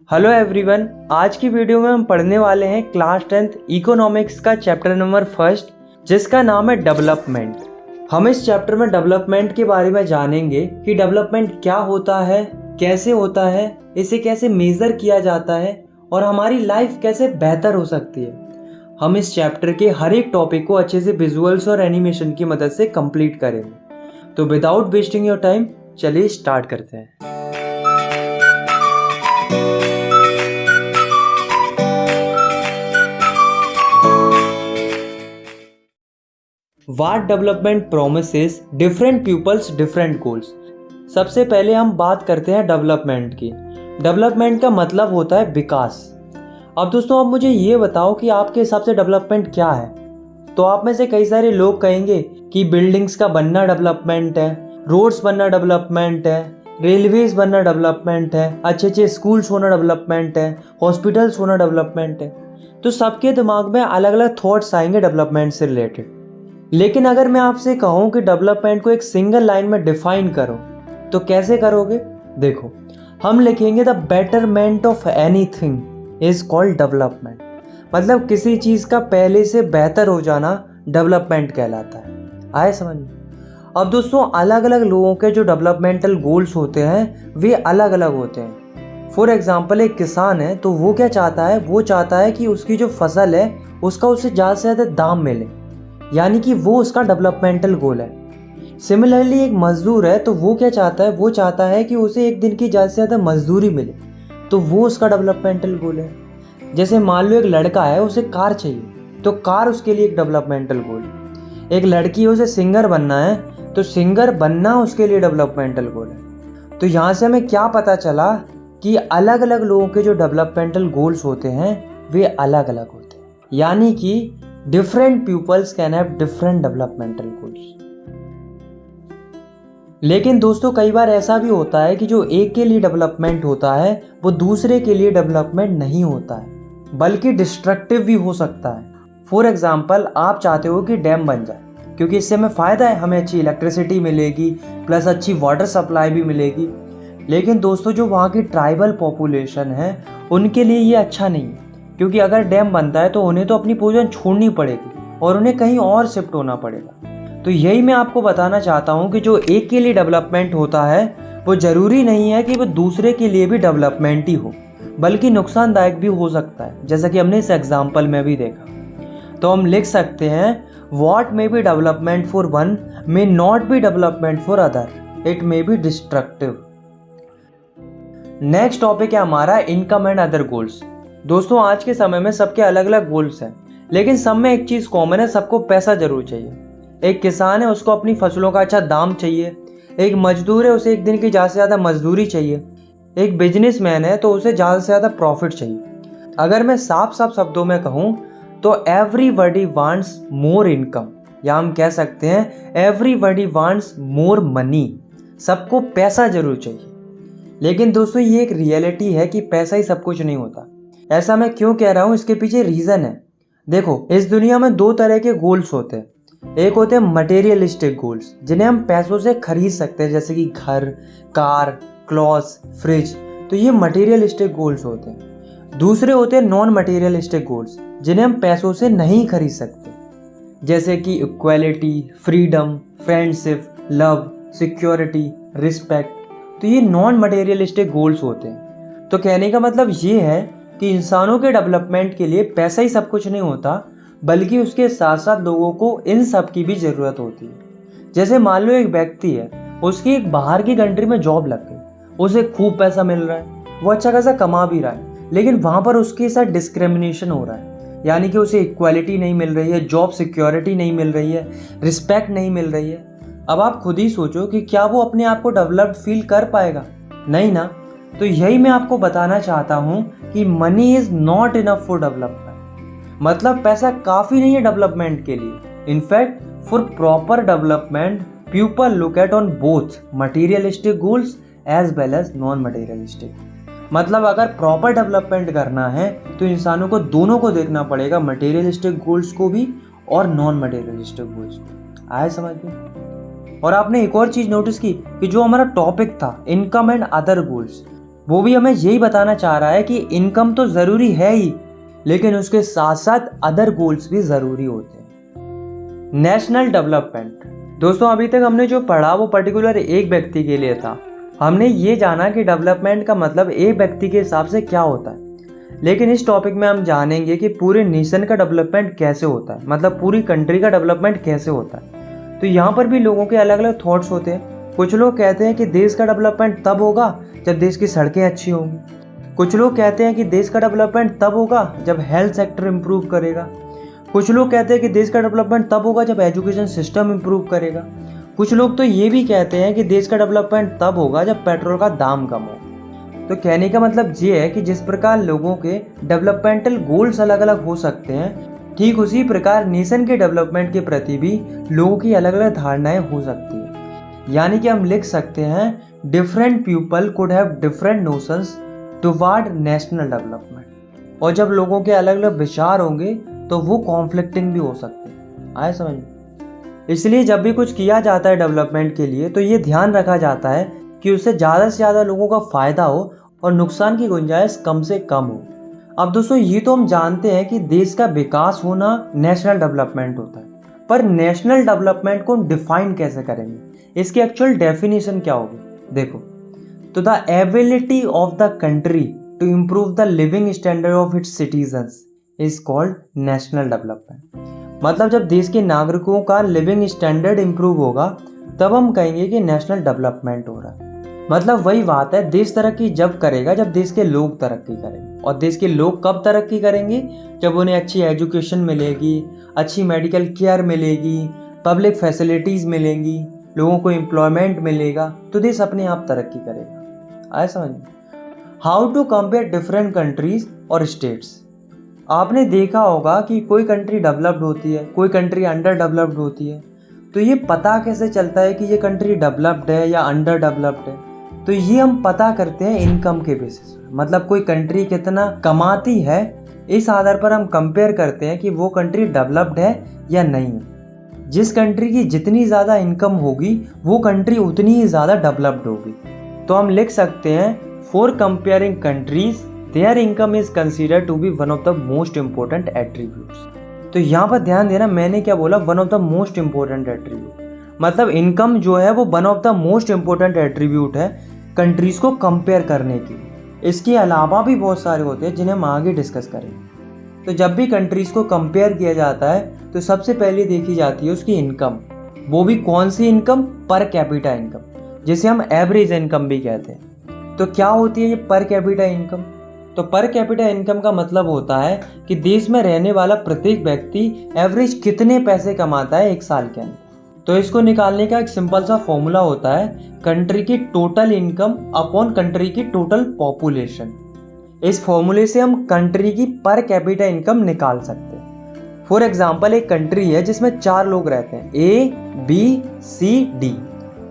Hello everyone, आज की video में हम पढ़ने वाले हैं क्लास 10th इकोनॉमिक्स का चैप्टर नंबर 1 जिसका नाम है डेवलपमेंट। हम इस चैप्टर में डेवलपमेंट के बारे में जानेंगे कि डेवलपमेंट क्या होता है, कैसे होता है, इसे कैसे मेज़र किया जाता है और हमारी लाइफ कैसे बेहतर हो सकती है। हम इस चैप्टर के हर एक टॉपिक को अच्छे से विजुअल्स और एनिमेशन की मदद से कंप्लीट करेंगे। तो विदाउट वेस्टिंग योर टाइम चलिए स्टार्ट करते हैं। What development promises different pupils different goals। सबसे पहले हम बात करते हैं डेवलपमेंट की। डेवलपमेंट का मतलब होता है विकास। अब दोस्तों आप मुझे ये बताओ कि आपके हिसाब से डेवलपमेंट क्या है। तो आप में से कई सारे लोग कहेंगे कि बिल्डिंग्स का बनना डेवलपमेंट है, रोड्स बनना डेवलपमेंट है, रेलवेज बनना डेवलपमेंट है, अच्छे अच्छे स्कूल्स होना डेवलपमेंट है, हॉस्पिटल्स होना डेवलपमेंट है। तो सबके दिमाग में अलग अलग थॉट्स आएंगे डेवलपमेंट से रिलेटेड। लेकिन अगर मैं आपसे कहूँ कि डेवलपमेंट को एक सिंगल लाइन में डिफाइन करो तो कैसे करोगे? देखो, हम लिखेंगे the betterment of anything is called development. मतलब किसी चीज़ का पहले से बेहतर हो जाना डेवलपमेंट कहलाता है। आए समझ में? अब दोस्तों अलग अलग लोगों के जो डेवलपमेंटल गोल्स होते हैं वे अलग अलग होते हैं। फॉर एग्जाम्पल एक किसान है तो वो क्या चाहता है? वो चाहता है कि उसकी जो फसल है उसका उसे ज़्यादा से ज़्यादा दाम मिले, यानी कि वो उसका डेवलपमेंटल गोल है। सिमिलरली एक मजदूर है तो वो क्या चाहता है? वो चाहता है कि उसे एक दिन की ज़्यादा से ज़्यादा मजदूरी मिले, तो वो उसका डेवलपमेंटल गोल है। जैसे मान लो एक लड़का है, उसे कार चाहिए तो कार उसके लिए एक डेवलपमेंटल गोल है। एक लड़की है, उसे सिंगर बनना है तो सिंगर बनना उसके लिए डेवलपमेंटल गोल है। तो यहाँ से हमें क्या पता चला कि अलग अलग लोगों के जो डेवलपमेंटल गोल्स होते हैं वे अलग अलग होते हैं, यानी कि different pupils can have different developmental goals। लेकिन दोस्तों कई बार ऐसा भी होता है कि जो एक के लिए डेवलपमेंट होता है वो दूसरे के लिए डेवलपमेंट नहीं होता है, बल्कि डिस्ट्रक्टिव भी हो सकता है। फॉर एग्जाम्पल आप चाहते हो कि डैम बन जाए क्योंकि इससे हमें फ़ायदा है, हमें अच्छी इलेक्ट्रिसिटी मिलेगी प्लस अच्छी वाटर सप्लाई भी मिलेगी। लेकिन दोस्तों जो वहाँ की ट्राइबल पॉपुलेशन है उनके लिए ये अच्छा नहीं है, क्योंकि अगर डैम बनता है तो उन्हें तो अपनी पोजीशन छोड़नी पड़ेगी और उन्हें कहीं और शिफ्ट होना पड़ेगा। तो यही मैं आपको बताना चाहता हूँ कि जो एक के लिए डेवलपमेंट होता है वो ज़रूरी नहीं है कि वो दूसरे के लिए भी डेवलपमेंट ही हो, बल्कि नुकसानदायक भी हो सकता है, जैसा कि हमने इस एग्जाम्पल में भी देखा। तो हम लिख सकते हैं what may be development for one may not be development for other, it may be destructive. Next topic है हमारा इनकम एंड अदर गोल्स। दोस्तों आज के समय में सबके अलग अलग गोल्स हैं, लेकिन सब में एक चीज़ कॉमन है, सबको पैसा जरूर चाहिए। एक किसान है, उसको अपनी फसलों का अच्छा दाम चाहिए। एक मजदूर है, उसे एक दिन की ज़्यादा से ज़्यादा मजदूरी चाहिए। एक बिजनेसमैन है तो उसे ज़्यादा से ज़्यादा प्रॉफिट चाहिए। अगर मैं साफ साफ शब्दों में कहूँ तो एवरीबडी वांट्स मोर इनकम, या हम कह सकते हैं एवरीबडी वांट्स मोर मनी। सबको पैसा जरूर चाहिए। लेकिन दोस्तों ये एक रियलिटी है कि पैसा ही सब कुछ नहीं होता। ऐसा मैं क्यों कह रहा हूँ, इसके पीछे रीज़न है। देखो, इस दुनिया में दो तरह के गोल्स होते हैं। एक होते हैं मटेरियलिस्टिक गोल्स, जिन्हें हम पैसों से खरीद सकते हैं, जैसे कि घर, कार, क्लॉथ्स, फ्रिज। तो ये मटेरियलिस्टिक गोल्स होते हैं। दूसरे होते हैं नॉन मटेरियलिस्टिक गोल्स, जिन्हें हम पैसों से नहीं खरीद सकते, जैसे कि equality, freedom, friendship, love, security, respect. तो ये नॉन मटेरियलिस्टिक गोल्स होते हैं। तो कहने का मतलब ये है कि इंसानों के डेवलपमेंट के लिए पैसा ही सब कुछ नहीं होता, बल्कि उसके साथ साथ लोगों को इन सब की भी ज़रूरत होती है। जैसे मान लो एक व्यक्ति है, उसकी एक बाहर की कंट्री में जॉब लग गई, उसे खूब पैसा मिल रहा है, वो अच्छा खासा कमा भी रहा है, लेकिन वहाँ पर उसके साथ डिस्क्रिमिनेशन हो रहा है, यानी कि उसे इक्वालिटी नहीं मिल रही है, जॉब सिक्योरिटी नहीं मिल रही है, रिस्पेक्ट नहीं मिल रही है। अब आप खुद ही सोचो कि क्या वो अपने आप को डेवलप्ड फील कर पाएगा? नहीं ना। तो यही मैं आपको बताना चाहता हूँ कि money is not enough for development. मतलब पैसा काफ़ी नहीं है डेवलपमेंट के लिए। In fact for proper development people look at on both materialistic goals as well as non materialistic. मतलब अगर प्रॉपर डेवलपमेंट करना है तो इंसानों को दोनों को देखना पड़ेगा, मटेरियलिस्टिक गोल्स को भी और नॉन मटेरियलिस्टिक गोल्स को। आए समझ में? और आपने एक और चीज़ नोटिस की कि जो हमारा टॉपिक था इनकम एंड अदर गोल्स, वो भी हमें यही बताना चाह रहा है कि इनकम तो ज़रूरी है ही, लेकिन उसके साथ साथ अदर गोल्स भी ज़रूरी होते हैं। National development. दोस्तों, अभी तक हमने जो पढ़ा वो पर्टिकुलर एक व्यक्ति के लिए था। हमने ये जाना कि डेवलपमेंट का मतलब एक व्यक्ति के हिसाब से क्या होता है, लेकिन इस टॉपिक में हम जानेंगे कि पूरे नेशन का डेवलपमेंट कैसे होता है, मतलब पूरी कंट्री का डेवलपमेंट कैसे होता है। तो यहाँ पर भी लोगों के अलग अलग थॉट्स होते हैं। कुछ लोग कहते हैं कि देश का डेवलपमेंट तब होगा जब देश की सड़कें अच्छी होंगी। कुछ लोग कहते हैं कि देश का डेवलपमेंट तब होगा जब हेल्थ सेक्टर इम्प्रूव करेगा। कुछ लोग कहते हैं कि देश का डेवलपमेंट तब होगा जब एजुकेशन सिस्टम इम्प्रूव करेगा। कुछ लोग तो ये भी कहते हैं कि देश का डेवलपमेंट तब होगा जब पेट्रोल का दाम कम हो। तो कहने का मतलब ये है कि जिस प्रकार लोगों के डेवलपमेंटल गोल्स अलग अलग हो सकते हैं, ठीक उसी प्रकार नेशन के डेवलपमेंट के प्रति भी लोगों की अलग अलग धारणाएं हो सकती हैं। यानी कि हम लिख सकते हैं different people could have different notions toward national development. और जब लोगों के अलग अलग विचार होंगे तो वो कॉन्फ्लिक्टिंग भी हो सकते हैं। आए समझ में? इसलिए जब भी कुछ किया जाता है डेवलपमेंट के लिए तो ये ध्यान रखा जाता है कि उससे ज़्यादा से ज़्यादा लोगों का फ़ायदा हो और नुकसान की गुंजाइश कम से कम हो। अब दोस्तों, ये तो हम जानते हैं कि देश का विकास होना नेशनल डेवलपमेंट होता है, पर नेशनल डेवलपमेंट को डिफाइन कैसे करेंगे, इसकी एक्चुअल डेफिनेशन क्या होगी? देखो, तो the ability of the country to improve the living standard of its citizens is called national development. मतलब जब देश के नागरिकों का लिविंग स्टैंडर्ड इम्प्रूव होगा तब हम कहेंगे कि नेशनल डेवलपमेंट हो रहा है। मतलब वही बात है, देश तरक्की जब करेगा जब देश के लोग तरक्की करेंगे। और देश के लोग कब तरक्की करेंगे? जब उन्हें अच्छी एजुकेशन मिलेगी, अच्छी मेडिकल केयर मिलेगी, पब्लिक फैसिलिटीज़ मिलेंगी, लोगों को एम्प्लॉयमेंट मिलेगा, तो देश अपने आप तरक्की करेगा। आए समझ में? How to compare different countries और स्टेट्स। आपने देखा होगा कि कोई कंट्री डेवलप्ड होती है, कोई कंट्री अंडर डेवलप्ड होती है। तो ये पता कैसे चलता है कि ये कंट्री डेवलप्ड है या अंडर डेवलप्ड है? तो ये हम पता करते हैं इनकम के बेसिस पर। मतलब कोई कंट्री कितना कमाती है, इस आधार पर हम कंपेयर करते हैं कि वो कंट्री डेवलप्ड है या नहीं है। जिस कंट्री की जितनी ज़्यादा इनकम होगी वो कंट्री उतनी ही ज़्यादा डेवलप्ड होगी। तो हम लिख सकते हैं for comparing countries their income is considered to be one of the most important attributes. तो यहाँ पर ध्यान देना, मैंने क्या बोला? One of the most important attribute. मतलब इनकम जो है वो one of the most important attribute है कंट्रीज को कंपेयर करने की। इसके अलावा भी बहुत सारे होते हैं जिन्हें हम आगे डिस्कस करेंगे। तो जब भी कंट्रीज को कंपेयर किया जाता है तो सबसे पहले देखी जाती है उसकी इनकम। वो भी कौन सी इनकम? पर कैपिटा इनकम, जिसे हम एवरेज इनकम भी कहते हैं। तो क्या होती है ये पर कैपिटा इनकम? तो पर कैपिटा इनकम का मतलब होता है कि देश में रहने वाला प्रत्येक व्यक्ति एवरेज कितने पैसे कमाता है एक साल के अंदर। तो इसको निकालने का एक सिंपल सा फॉर्मूला होता है कंट्री की टोटल इनकम अपॉन कंट्री की टोटल पॉपुलेशन। इस फॉर्मूले से हम कंट्री की पर कैपिटा इनकम निकाल सकते हैं। फॉर एग्जांपल, एक कंट्री है जिसमें 4 लोग रहते हैं, ए, बी, सी, डी।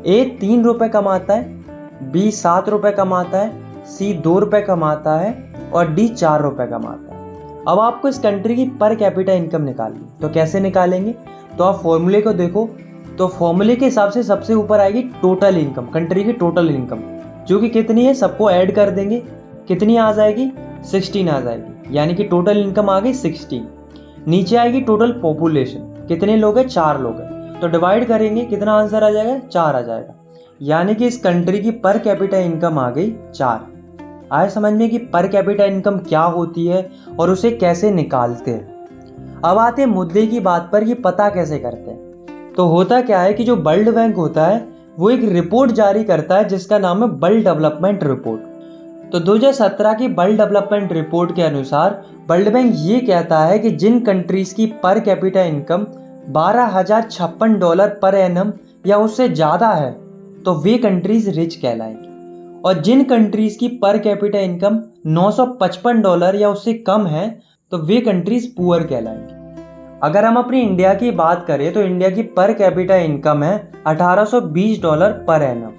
ए 3 रुपये कमाता है, बी 7 रुपये कमाता है, सी 2 रुपये कमाता है और डी 4 रुपये कमाता है। अब आपको इस कंट्री की पर कैपिटा इनकम निकालनी, तो कैसे निकालेंगे? तो आप फॉर्मूले को देखो, तो फॉर्मूले के हिसाब से सबसे ऊपर आएगी टोटल इनकम, कंट्री की टोटल इनकम, जो कि कितनी है सबको ऐड कर देंगे, कितनी आ जाएगी? 16 आ जाएगी। यानी कि टोटल इनकम आ गई 16। नीचे आएगी टोटल पॉपुलेशन, कितने लोग हैं? 4 लोग हैं। तो डिवाइड करेंगे, कितना आंसर आ जाएगा? 4 आ जाएगा। यानी कि इस कंट्री की पर कैपिटा इनकम आ गई 4। आए समझ में कि पर कैपिटा इनकम क्या होती है और उसे कैसे निकालते हैं। अब आते हैं मुद्दे की बात पर, ये पता कैसे करते हैं। तो होता क्या है कि जो वर्ल्ड बैंक होता है वो एक रिपोर्ट जारी करता है जिसका नाम है वर्ल्ड डेवलपमेंट रिपोर्ट। तो 2017 की वर्ल्ड डेवलपमेंट रिपोर्ट के अनुसार वर्ल्ड बैंक ये कहता है कि जिन कंट्रीज की per capita income $12,056 per annum या उससे ज़्यादा है तो वे कंट्रीज रिच कहलाएंगी, और जिन कंट्रीज की पर कैपिटा इनकम $955 या उससे कम है तो वे कंट्रीज पुअर कहलाएंगी। अगर हम अपनी इंडिया की बात करें तो इंडिया की पर कैपिटा इनकम है $1820 पर एनम।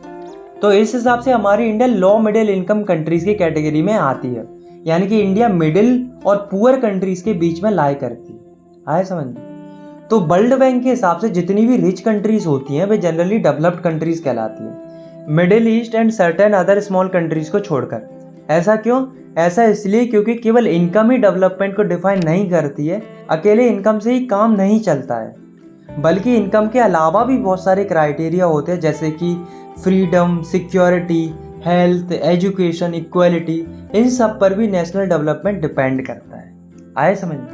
तो इस हिसाब से हमारी India low middle income countries की कैटेगरी में आती है। यानी कि इंडिया मिडिल और पुअर कंट्रीज के बीच में लाई करती है। आए समझ में? तो वर्ल्ड बैंक के हिसाब से जितनी भी रिच कंट्रीज होती हैं वे जनरली डेवलप्ड कंट्रीज कहलाती हैं, middle east and certain other small countries को छोड़कर। ऐसा क्यों? ऐसा इसलिए क्योंकि केवल इनकम ही डेवलपमेंट को डिफाइन नहीं करती है। अकेले इनकम से ही काम नहीं चलता है, बल्कि इनकम के अलावा भी बहुत सारे क्राइटेरिया होते हैं, जैसे कि freedom, security, health, education, equality. इन सब पर भी नेशनल डेवलपमेंट डिपेंड करता है। आए समझ में?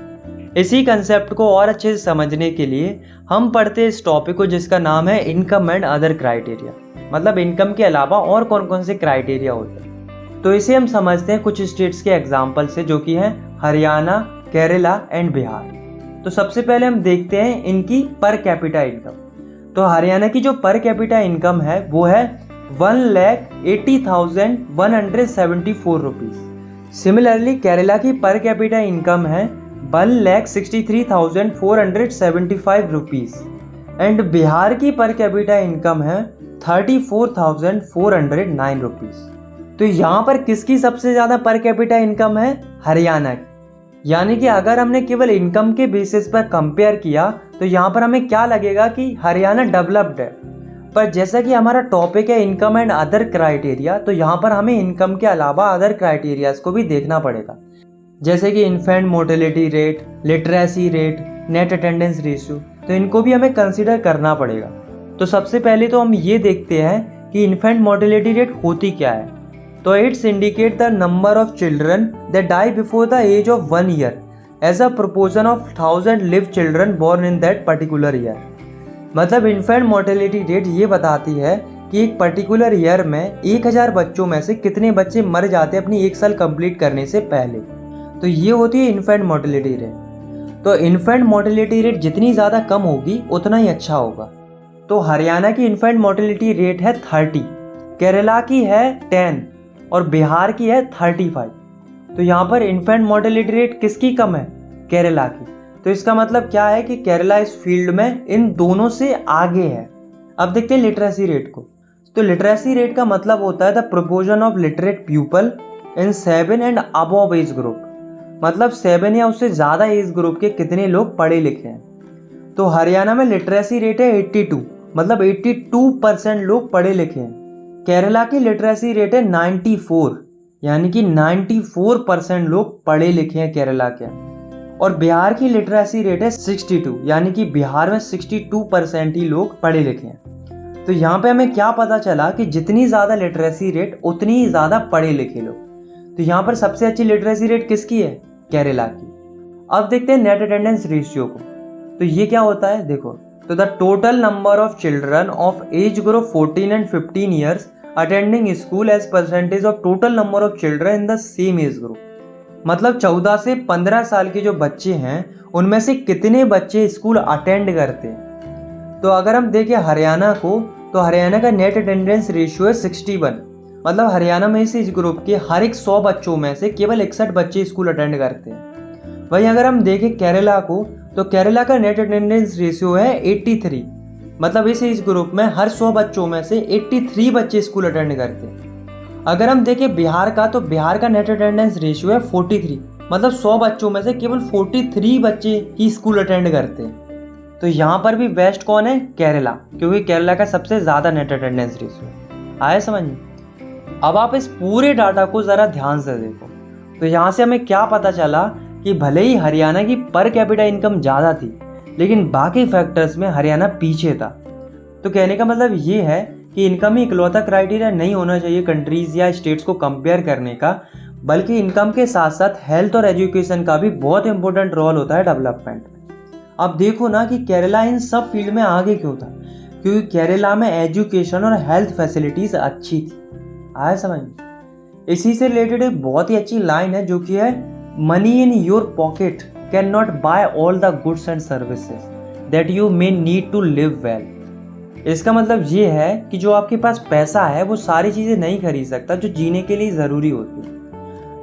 इसी कंसेप्ट को और अच्छे से समझने के लिए हम पढ़ते हैं इस टॉपिक को, जिसका नाम है इनकम एंड अदर क्राइटेरिया। मतलब इनकम के अलावा और कौन कौन से क्राइटेरिया होते हैं। तो इसे हम समझते हैं कुछ स्टेट्स के एग्जाम्पल से, जो कि हैं हरियाणा, केरला एंड बिहार। तो सबसे पहले हम देखते हैं इनकी पर कैपिटा इनकम। तो हरियाणा की जो पर कैपिटा इनकम है वो है 1,80,174 रुपीज़। सिमिलरली केरला की पर कैपिटा इनकम है 1,63,475 रुपीज़ एंड बिहार की पर कैपिटा इनकम है 34,409 रुपीज़। तो यहाँ पर किसकी सबसे ज़्यादा पर कैपिटा इनकम है? हरियाणा की। यानी कि अगर हमने केवल इनकम के बेसिस पर कंपेयर किया तो यहाँ पर हमें क्या लगेगा कि हरियाणा डेवलप्ड है। पर जैसा कि हमारा टॉपिक है इनकम एंड अदर क्राइटेरिया, तो यहाँ पर हमें इनकम के अलावा अदर क्राइटेरियाज को भी देखना पड़ेगा, जैसे कि infant mortality rate, literacy rate, net attendance ratio. तो इनको भी हमें कंसिडर करना पड़ेगा। तो सबसे पहले तो हम ये देखते हैं कि इन्फेंट मोर्टेलिटी रेट होती क्या है। तो it's indicate the number of children that die before the age of 1 year as a proportion of 1000 live children born in that particular year. मतलब इन्फेंट मोर्टेलिटी रेट ये बताती है कि एक पर्टिकुलर ईयर में 1000 बच्चों में से कितने बच्चे मर जाते हैं अपनी 1 साल कंप्लीट करने से पहले। तो ये होती है इन्फेंट मोर्टेलिटी रेट। तो इन्फेंट मोर्टेलिटी रेट जितनी ज़्यादा कम होगी उतना ही अच्छा होगा। तो हरियाणा की इन्फेंट मोर्टेलिटी रेट है 30, केरला की है 10 और बिहार की है 35। तो यहाँ पर इन्फेंट मोर्टेलिटी रेट किसकी कम है? केरला की। तो इसका मतलब क्या है कि केरला इस फील्ड में इन दोनों से आगे है। अब देखते हैं लिटरेसी रेट को। तो लिटरेसी रेट का मतलब होता है the proportion of literate people in 7 and above as group. मतलब 7 या उससे ज़्यादा एज ग्रुप के कितने लोग पढ़े लिखे हैं। तो हरियाणा में लिटरेसी रेट है 82, मतलब 82% लोग पढ़े लिखे हैं। केरला की लिटरेसी रेट है 94, यानी कि 94% लोग पढ़े लिखे हैं केरला के। और बिहार की लिटरेसी रेट है 62, यानी कि बिहार में 62% ही लोग पढ़े लिखे हैं। तो यहाँ पे हमें क्या पता चला कि जितनी ज़्यादा लिटरेसी रेट उतनी ही ज़्यादा पढ़े लिखे लोग। तो यहाँ पर सबसे अच्छी लिटरेसी रेट किसकी है? केरला की। अब देखते हैं नेट अटेंडेंस रेशियो को। तो ये क्या होता है देखो। तो the total number of children of age group 14 and 15 years attending school as percentage of total number of children in the same age group. मतलब 14 से 15 साल के जो बच्चे हैं उनमें से कितने बच्चे स्कूल अटेंड करते हैं। तो अगर हम देखें हरियाणा को, तो हरियाणा का नेट अटेंडेंस रेशियो है 61। मतलब हरियाणा में इस एज ग्रुप के हर एक 100 बच्चों में से केवल 61 बच्चे स्कूल अटेंड करते हैं। वहीं अगर हम देखें केरला को, तो केरला का नेट अटेंडेंस रेशियो है 83। मतलब इस एज ग्रुप में हर 100 बच्चों में से 83 बच्चे स्कूल अटेंड करते हैं। अगर हम देखें बिहार का, तो बिहार का नेट अटेंडेंस रेशियो है 43। मतलब 100 बच्चों में से केवल 43 बच्चे ही स्कूल अटेंड करते हैं। तो यहाँ पर भी बेस्ट कौन है? केरला, क्योंकि केरला का सबसे ज़्यादा नेट अटेंडेंस रेशियो है। आए समझ में? अब आप इस पूरे डाटा को ज़रा ध्यान से देखो। तो यहाँ से हमें क्या पता चला कि भले ही हरियाणा की पर कैपिटा इनकम ज़्यादा थी, लेकिन बाकी फैक्टर्स में हरियाणा पीछे था। तो कहने का मतलब ये है कि इनकम ही इकलौता क्राइटेरिया नहीं होना चाहिए कंट्रीज़ या स्टेट्स को कंपेयर करने का, बल्कि इनकम के साथ साथ हेल्थ और एजुकेशन का भी बहुत इंपॉर्टेंट रोल होता है डेवलपमेंट में। अब देखो ना कि केरला इन सब फील्ड में आगे क्यों था, क्योंकि केरला में एजुकेशन और हेल्थ फैसिलिटीज़ अच्छी थी। आया समझ में? इसी से रिलेटेड एक बहुत ही अच्छी लाइन है जो कि है, money in your pocket can not buy all the goods and services that you may need to live well. इसका मतलब ये है कि जो आपके पास पैसा है वो सारी चीज़ें नहीं खरीद सकता जो जीने के लिए ज़रूरी होती है।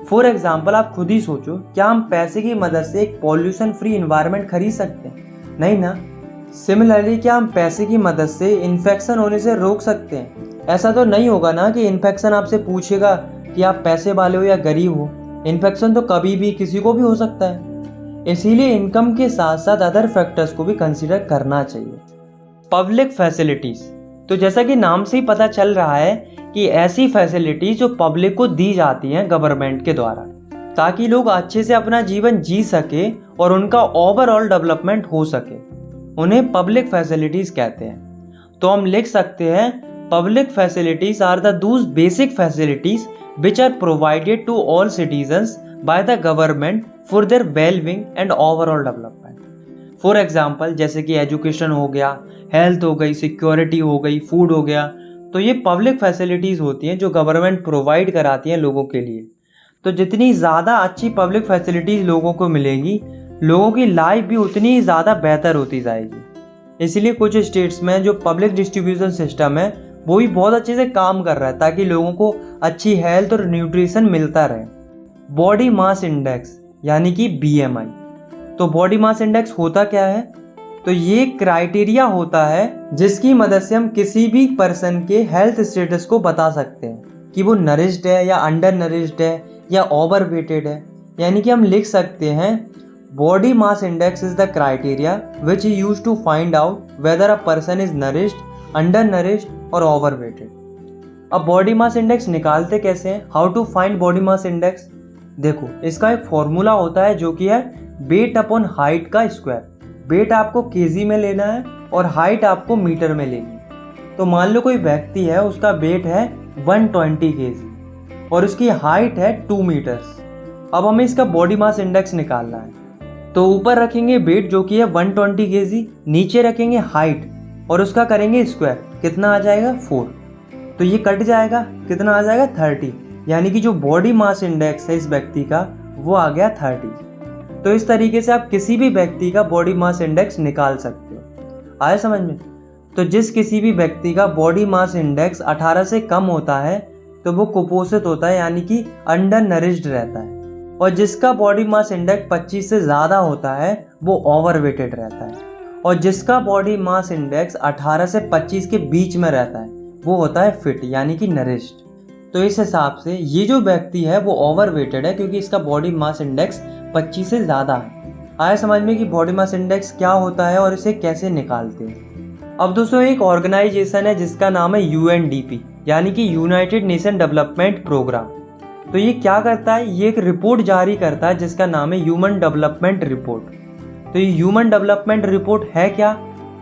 फॉर एग्जाम्पल आप खुद ही सोचो, क्या हम पैसे की मदद से एक पॉल्यूशन फ्री इन्वायरमेंट खरीद सकते हैं? नहीं ना। सिमिलरली क्या हम पैसे की मदद से इन्फेक्शन होने से रोक सकते हैं? ऐसा तो नहीं होगा ना कि इन्फेक्शन आपसे पूछेगा कि आप पैसे वाले हो या गरीब हो। इन्फेक्शन तो कभी भी किसी को भी हो सकता है। इसीलिए इनकम के साथ साथ अदर फैक्टर्स को भी कंसिडर करना चाहिए। Public facilities. तो जैसा कि नाम से ही पता चल रहा है कि ऐसी फैसिलिटीज जो पब्लिक को दी जाती हैं गवर्नमेंट के द्वारा, ताकि लोग अच्छे से अपना जीवन जी सके और उनका ओवरऑल डेवलपमेंट हो सके, उन्हें पब्लिक फैसिलिटीज कहते हैं। तो हम लिख सकते हैं public facilities are the those basic facilities which are provided to all citizens by the government for their well-being and overall development. For example, जैसे कि एजुकेशन हो गया, हेल्थ हो गई, सिक्योरिटी हो गई, फूड हो गया, तो ये पब्लिक फैसिलिटीज़ होती हैं जो गवर्नमेंट प्रोवाइड कराती हैं लोगों के लिए। तो जितनी ज़्यादा अच्छी पब्लिक फैसिलिटीज़ लोगों को मिलेगी, लोगों की लाइफ भी उतनी ही ज़्यादा बेहतर होती जाएगी। इसलिए कुछ स्टेट्स में जो पब्लिक डिस्ट्रीब्यूशन सिस्टम है वो भी बहुत अच्छे से काम कर रहा है, ताकि लोगों को अच्छी हेल्थ और न्यूट्रिशन मिलता रहे। बॉडी मास इंडेक्स यानी कि BMI। तो बॉडी मास इंडेक्स होता क्या है? तो ये क्राइटेरिया होता है जिसकी मदद से हम किसी भी पर्सन के हेल्थ स्टेटस को बता सकते हैं कि वो नरिश्ड है या अंडर नरिश्ड है या ओवर वेटेड है। यानी कि हम लिख सकते हैं body mass index is the criteria which is used to find out whether a person is nourished, under nourished और ओवरवेटेड। अब बॉडी मास इंडेक्स निकालते कैसे हैं? How to find body mass index? देखो, इसका एक फॉर्मूला होता है जो कि है वेट अपॉन हाइट का स्क्वायर। वेट आपको केजी में लेना है और हाइट आपको मीटर में लेनी। तो मान लो कोई व्यक्ति है, उसका वेट है 120 केजी और उसकी हाइट है 2 मीटर्स। अब हमें इसका बॉडी मास इंडेक्स निकालना है। तो ऊपर रखेंगे वेट जो कि है 120 केजी, नीचे रखेंगे हाइट और उसका करेंगे स्क्वायर। कितना आ जाएगा? 4। तो ये कट जाएगा, कितना आ जाएगा? 30। यानी कि जो बॉडी मास इंडेक्स है इस व्यक्ति का वो आ गया 30। तो इस तरीके से आप किसी भी व्यक्ति का बॉडी मास इंडेक्स निकाल सकते हो। आया समझ में? तो जिस किसी भी व्यक्ति का बॉडी मास इंडेक्स 18 से कम होता है तो वो कुपोषित होता है, यानी कि अंडर नरिश्ड रहता है। और जिसका बॉडी मास इंडेक्स 25 से ज़्यादा होता है वो ओवरवेटेड रहता है। और जिसका बॉडी मास इंडेक्स 18 से 25 के बीच में रहता है वो होता है फिट, यानी कि नरिश्ड। तो इस हिसाब से ये जो व्यक्ति है वो ओवरवेटेड है क्योंकि इसका बॉडी मास इंडेक्स 25 से ज़्यादा है। आया समझ में कि बॉडी मास इंडेक्स क्या होता है और इसे कैसे निकालते हैं। अब दोस्तों, एक ऑर्गेनाइजेशन है जिसका नाम है UNDP, यानी कि यूनाइटेड नेशन डेवलपमेंट प्रोग्राम। तो ये क्या करता है? ये एक रिपोर्ट जारी करता है जिसका नाम है ह्यूमन डेवलपमेंट रिपोर्ट। तो ये ह्यूमन डेवलपमेंट रिपोर्ट है क्या?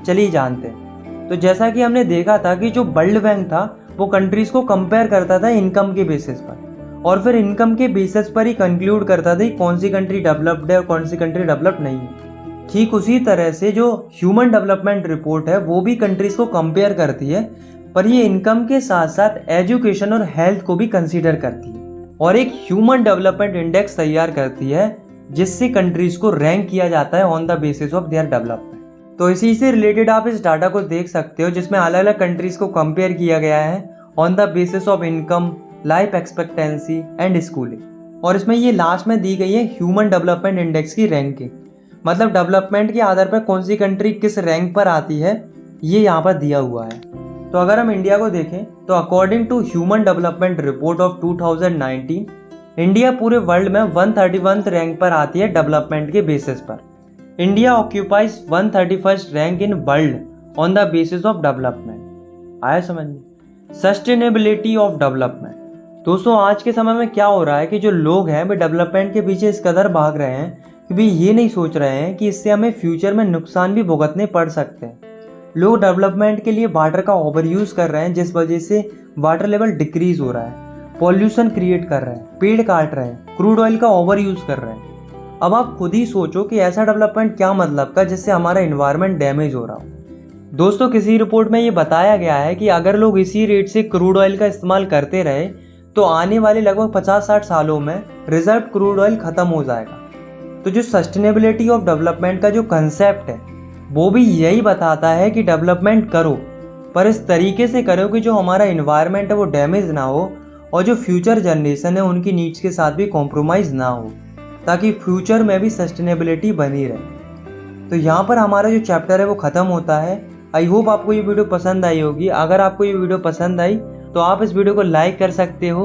चलिए जानते हैं। तो जैसा कि हमने देखा था कि जो वर्ल्ड बैंक था वो कंट्रीज़ को कंपेयर करता था इनकम के बेसिस पर, और फिर इनकम के बेसिस पर ही कंक्लूड करता था कि कौन सी कंट्री डेवलप्ड है और कौन सी कंट्री डेवलप्ड नहीं है। ठीक उसी तरह से जो ह्यूमन डेवलपमेंट रिपोर्ट है वो भी कंट्रीज़ को कंपेयर करती है, पर ये इनकम के साथ साथ एजुकेशन और हेल्थ को भी कंसीडर करती है और एक ह्यूमन डेवलपमेंट इंडेक्स तैयार करती है जिससे कंट्रीज़ को रैंक किया जाता है on the basis of their development. तो इसी से रिलेटेड आप इस डाटा को देख सकते हो जिसमें अलग अलग कंट्रीज़ को कंपेयर किया गया है on the basis of income, life expectancy and schooling. और इसमें ये लास्ट में दी गई है ह्यूमन डेवलपमेंट इंडेक्स की रैंकिंग, मतलब डेवलपमेंट के आधार पर कौन सी कंट्री किस रैंक पर आती है ये यहाँ पर दिया हुआ है। तो अगर हम इंडिया को देखें तो according to human development report of 2019, India पूरे वर्ल्ड में 131th रैंक पर आती है डेवलपमेंट के बेसिस पर। India occupies 131st rank in world on the basis of development. आया समझ में? Sustainability of development. दोस्तों, आज के समय में क्या हो रहा है कि जो लोग हैं वे डेवलपमेंट के पीछे इस कदर भाग रहे हैं कि वे ये नहीं सोच रहे हैं कि इससे हमें फ्यूचर में नुकसान भी भुगतने पड़ सकते हैं। लोग डेवलपमेंट के लिए वाटर का ओवर यूज़ कर रहे हैं जिस वजह से वाटर लेवल डिक्रीज हो रहा है, पॉल्यूशन क्रिएट कर रहे हैं, पेड़ काट रहे हैं, क्रूड ऑयल का ओवर यूज़ कर रहे हैं। अब आप खुद ही सोचो कि ऐसा डेवलपमेंट क्या मतलब का जिससे हमारा इन्वायरमेंट डैमेज हो रहा हो। दोस्तों, किसी रिपोर्ट में ये बताया गया है कि अगर लोग इसी रेट से क्रूड ऑयल का इस्तेमाल करते रहे तो आने वाले लगभग 50-60 सालों में रिजर्व क्रूड ऑयल ख़त्म हो जाएगा। तो जो सस्टेनेबिलिटी ऑफ डेवलपमेंट का जो कंसेप्ट है वो भी यही बताता है कि डेवलपमेंट करो, पर इस तरीके से करो कि जो हमारा इन्वायरमेंट है वो डैमेज ना हो और जो फ्यूचर जनरेशन है उनकी नीड्स के साथ भी कॉम्प्रोमाइज़ ना हो, ताकि फ्यूचर में भी सस्टेनेबिलिटी बनी रहे। तो यहाँ पर हमारा जो चैप्टर है वो ख़त्म होता है। आई होप आपको ये वीडियो पसंद आई होगी। अगर आपको ये वीडियो पसंद आई तो आप इस वीडियो को लाइक कर सकते हो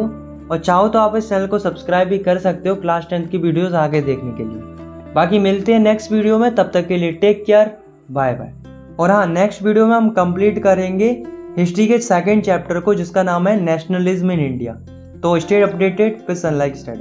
और चाहो तो आप इस चैनल को सब्सक्राइब भी कर सकते हो क्लास 10th की वीडियोस आगे देखने के लिए। बाकी मिलते हैं नेक्स्ट वीडियो में, तब तक के लिए टेक केयर, बाय बाय। और हाँ, नेक्स्ट वीडियो में हम कंप्लीट करेंगे हिस्ट्री के सेकंड चैप्टर को जिसका नाम है नेशनलिज्म इन इंडिया। तो stay updated with sunlight study.